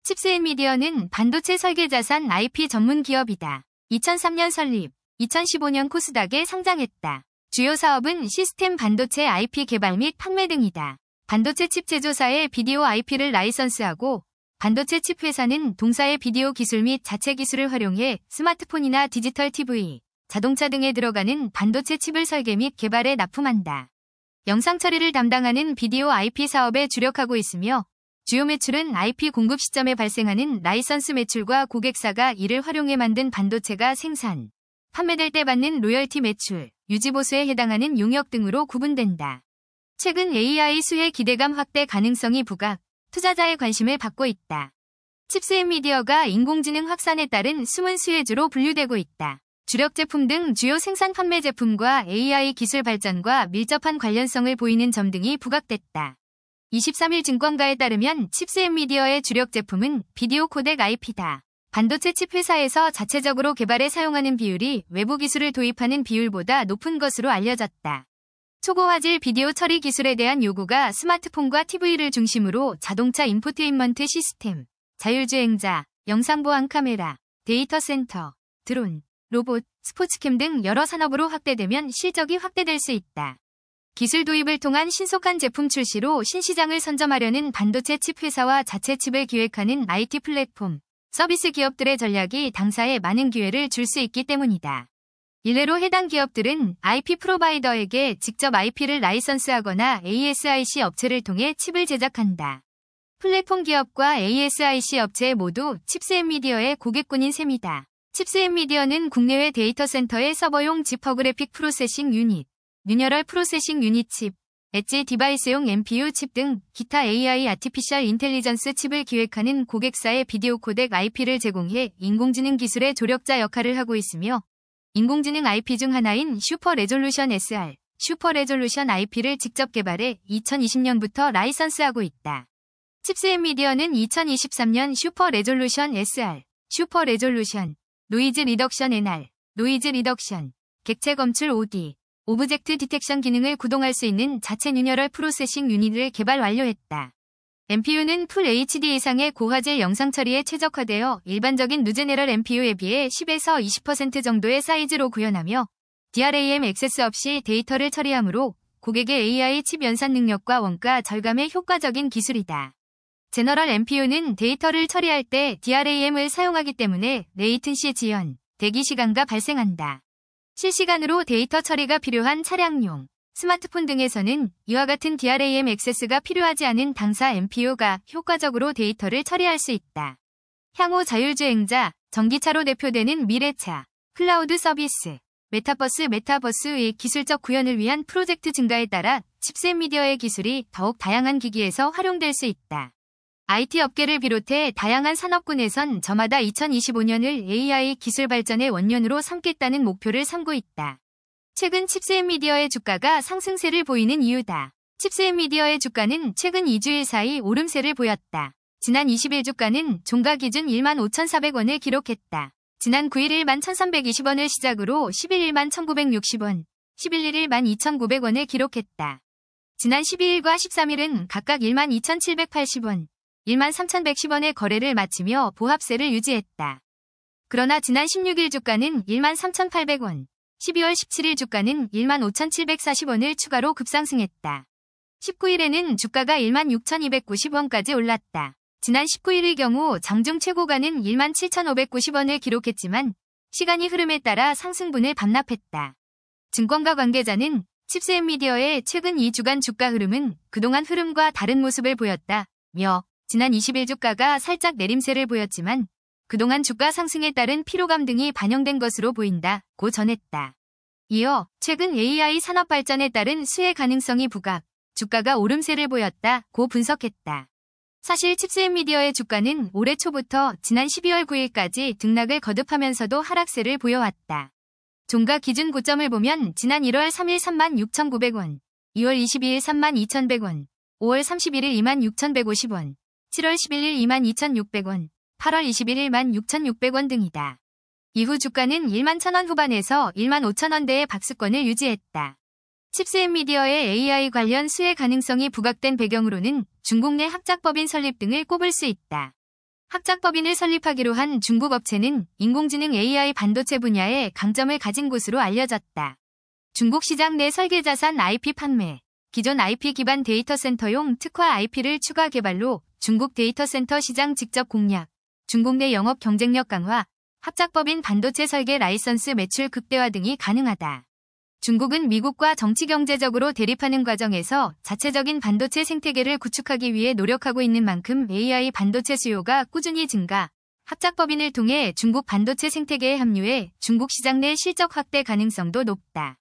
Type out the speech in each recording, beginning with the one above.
칩스앤미디어는 반도체 설계 자산 IP 전문 기업이다. 2003년 설립, 2015년 코스닥에 상장했다. 주요 사업은 시스템 반도체 IP 개발 및 판매 등이다. 반도체 칩 제조사의 비디오 IP를 라이선스하고 반도체 칩 회사는 동사의 비디오 기술 및 자체 기술을 활용해 스마트폰이나 디지털 TV, 자동차 등에 들어가는 반도체 칩을 설계 및 개발에 납품한다. 영상 처리를 담당하는 비디오 IP 사업에 주력하고 있으며 주요 매출은 IP 공급 시점에 발생하는 라이선스 매출과 고객사가 이를 활용해 만든 반도체가 생산, 판매될 때 받는 로열티 매출, 유지보수에 해당하는 용역 등으로 구분된다. 최근 AI 수혜 기대감 확대 가능성이 부각, 투자자의 관심을 받고 있다. 칩스앤미디어가 인공지능 확산에 따른 숨은 수혜주로 분류되고 있다. 주력 제품 등 주요 생산 판매 제품과 AI 기술 발전과 밀접한 관련성을 보이는 점 등이 부각됐다. 23일 증권가에 따르면 칩스앤미디어의 주력 제품은 비디오 코덱 IP다. 반도체 칩 회사에서 자체적으로 개발에 사용하는 비율이 외부 기술을 도입하는 비율보다 높은 것으로 알려졌다. 초고화질 비디오 처리 기술에 대한 요구가 스마트폰과 TV를 중심으로 자동차 인포테인먼트 시스템, 자율주행자, 영상보안 카메라, 데이터 센터, 드론, 로봇, 스포츠캠 등 여러 산업으로 확대되면 실적이 확대될 수 있다. 기술 도입을 통한 신속한 제품 출시로 신시장을 선점하려는 반도체 칩 회사와 자체 칩을 기획하는 IT 플랫폼, 서비스 기업들의 전략이 당사에 많은 기회를 줄 수 있기 때문이다. 일례로 해당 기업들은 IP 프로바이더에게 직접 IP를 라이선스하거나 ASIC 업체를 통해 칩을 제작한다. 플랫폼 기업과 ASIC 업체 모두 칩스앤미디어의 고객군인 셈이다. 칩스앤미디어는 국내외 데이터 센터의 서버용 지퍼그래픽 프로세싱 유닛, 뉴러럴 프로세싱 유닛 칩, 엣지 디바이스용 NPU 칩 등 기타 AI 아티피셜 인텔리전스 칩을 기획하는 고객사의 비디오 코덱 IP를 제공해 인공지능 기술의 조력자 역할을 하고 있으며 인공지능 IP 중 하나인 슈퍼 레졸루션 SR, 슈퍼 레졸루션 IP를 직접 개발해 2020년부터 라이선스하고 있다. 칩스앤미디어는 2023년 슈퍼 레졸루션 SR, 슈퍼 레졸루션, 노이즈 리덕션 NR, 노이즈 리덕션, 객체 검출 OD, 오브젝트 디텍션 기능을 구동할 수 있는 자체 뉴러럴 프로세싱 유닛을 개발 완료했다. NPU는 풀 HD 이상의 고화질 영상 처리에 최적화되어 일반적인 누제네럴 NPU에 비해 10에서 20% 정도의 사이즈로 구현하며 DRAM 액세스 없이 데이터를 처리하므로 고객의 AI 칩 연산 능력과 원가 절감에 효과적인 기술이다. 제너럴 NPU는 데이터를 처리할 때 DRAM을 사용하기 때문에 레이튼시 지연, 대기 시간가 발생한다. 실시간으로 데이터 처리가 필요한 차량용, 스마트폰 등에서는 이와 같은 DRAM 액세스가 필요하지 않은 당사 NPU가 효과적으로 데이터를 처리할 수 있다. 향후 자율주행자, 전기차로 대표되는 미래차, 클라우드 서비스, 메타버스의 기술적 구현을 위한 프로젝트 증가에 따라 칩스앤미디어의 기술이 더욱 다양한 기기에서 활용될 수 있다. IT 업계를 비롯해 다양한 산업군에선 저마다 2025년을 AI 기술 발전의 원년으로 삼겠다는 목표를 삼고 있다. 최근 칩스앤미디어의 주가가 상승세를 보이는 이유다. 칩스앤미디어의 주가는 최근 2주일 사이 오름세를 보였다. 지난 20일 주가는 종가 기준 15,400원을 기록했다. 지난 9일 11,320원을 시작으로 11일 11,960원, 11일 12,900원을 기록했다. 지난 12일과 13일은 각각 12,780원, 13,110원의 거래를 마치며 보합세를 유지했다. 그러나 지난 16일 주가는 13,800원, 12월 17일 주가는 15,740원을 추가로 급상승했다. 19일에는 주가가 16,290원까지 올랐다. 지난 19일의 경우 장중 최고가는 17,590원을 기록했지만 시간이 흐름에 따라 상승분을 반납했다. 증권가 관계자는 칩스앤미디어의 최근 2주간 주가 흐름은 그동안 흐름과 다른 모습을 보였다며 지난 20일 주가가 살짝 내림세를 보였지만 그동안 주가 상승에 따른 피로감 등이 반영된 것으로 보인다고 전했다. 이어 최근 AI 산업 발전에 따른 수혜 가능성이 부각, 주가가 오름세를 보였다고 분석했다. 사실 칩스앤미디어의 주가는 올해 초부터 지난 12월 9일까지 등락을 거듭하면서도 하락세를 보여왔다. 종가 기준 고점을 보면 지난 1월 3일 36,900원, 2월 22일 32,100원, 5월 31일 26,150원, 7월 11일 22,600원, 8월 21일 16,600원 등이다. 이후 주가는 11,000원 후반에서 15,000원대의 박스권을 유지했다. 칩스앤미디어의 AI 관련 수혜 가능성이 부각된 배경으로는 중국 내 학작법인 설립 등을 꼽을 수 있다. 합작법인을 설립하기로 한 중국 업체는 인공지능 AI 반도체 분야에 강점을 가진 곳으로 알려졌다. 중국 시장 내 설계자산 IP 판매, 기존 IP 기반 데이터 센터용 특화 IP를 추가 개발로 중국 데이터 센터 시장 직접 공략, 중국 내 영업 경쟁력 강화, 합작법인 반도체 설계 라이선스 매출 극대화 등이 가능하다. 중국은 미국과 정치 경제적으로 대립하는 과정에서 자체적인 반도체 생태계를 구축하기 위해 노력하고 있는 만큼 AI 반도체 수요가 꾸준히 증가, 합작법인을 통해 중국 반도체 생태계에 합류해 중국 시장 내 실적 확대 가능성도 높다.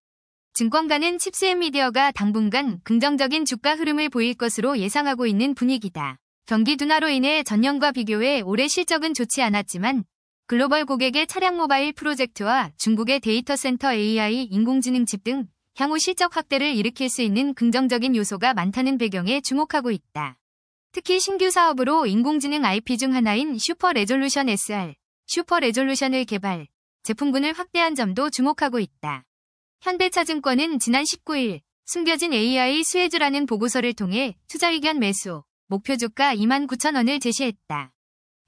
증권가는 칩스앤미디어가 당분간 긍정적인 주가 흐름을 보일 것으로 예상하고 있는 분위기다. 경기 둔화로 인해 전년과 비교해 올해 실적은 좋지 않았지만 글로벌 고객의 차량 모바일 프로젝트와 중국의 데이터 센터 AI, 인공지능 칩 등 향후 실적 확대를 일으킬 수 있는 긍정적인 요소가 많다는 배경에 주목하고 있다. 특히 신규 사업으로 인공지능 IP 중 하나인 슈퍼 레졸루션 SR, 슈퍼 레졸루션을 개발, 제품군을 확대한 점도 주목하고 있다. 현대차증권은 지난 19일 숨겨진 AI 수혜주라는 보고서를 통해 투자 의견 매수, 목표 주가 29,000원을 제시했다.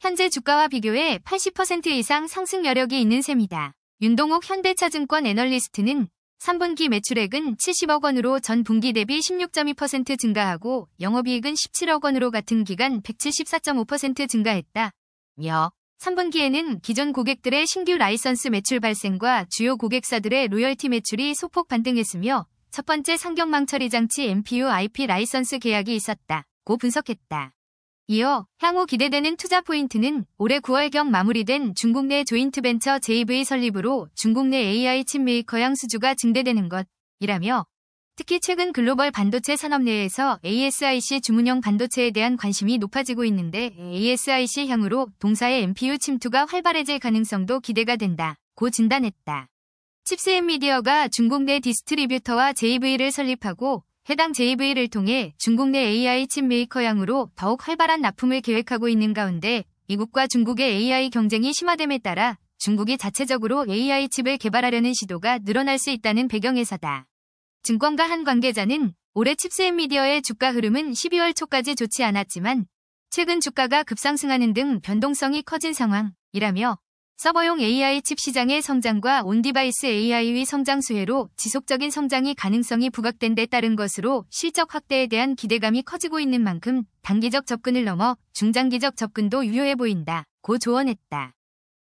현재 주가와 비교해 80% 이상 상승 여력이 있는 셈이다. 윤동욱 현대차증권 애널리스트는 3분기 매출액은 70억 원으로 전 분기 대비 16.2% 증가하고 영업이익은 17억 원으로 같은 기간 174.5% 증가했다. 며 3분기에는 기존 고객들의 신규 라이선스 매출 발생과 주요 고객사들의 로열티 매출이 소폭 반등했으며 첫 번째 상경망 처리 장치 MPU IP 라이선스 계약이 있었다고 분석했다. 이어 향후 기대되는 투자 포인트는 올해 9월경 마무리된 중국 내 조인트 벤처 JV 설립으로 중국 내 AI 칩 메이커양 수주가 증대되는 것이라며 특히 최근 글로벌 반도체 산업 내에서 ASIC 주문형 반도체에 대한 관심이 높아지고 있는데 ASIC 향으로 동사의 MPU 침투가 활발해질 가능성도 기대가 된다고 진단했다. 칩스앤미디어가 중국 내 디스트리뷰터와 JV를 설립하고 해당 JV를 통해 중국 내 AI 칩 메이커양으로 더욱 활발한 납품을 계획하고 있는 가운데 미국과 중국의 AI 경쟁이 심화됨에 따라 중국이 자체적으로 AI 칩을 개발하려는 시도가 늘어날 수 있다는 배경에서다. 증권가 한 관계자는 올해 칩스앤미디어의 주가 흐름은 12월 초까지 좋지 않았지만 최근 주가가 급상승하는 등 변동성이 커진 상황이라며 서버용 AI 칩 시장의 성장과 온디바이스 AI의 성장 수혜로 지속적인 성장이 가능성이 부각된 데 따른 것으로 실적 확대에 대한 기대감이 커지고 있는 만큼 단기적 접근을 넘어 중장기적 접근도 유효해 보인다고 조언했다.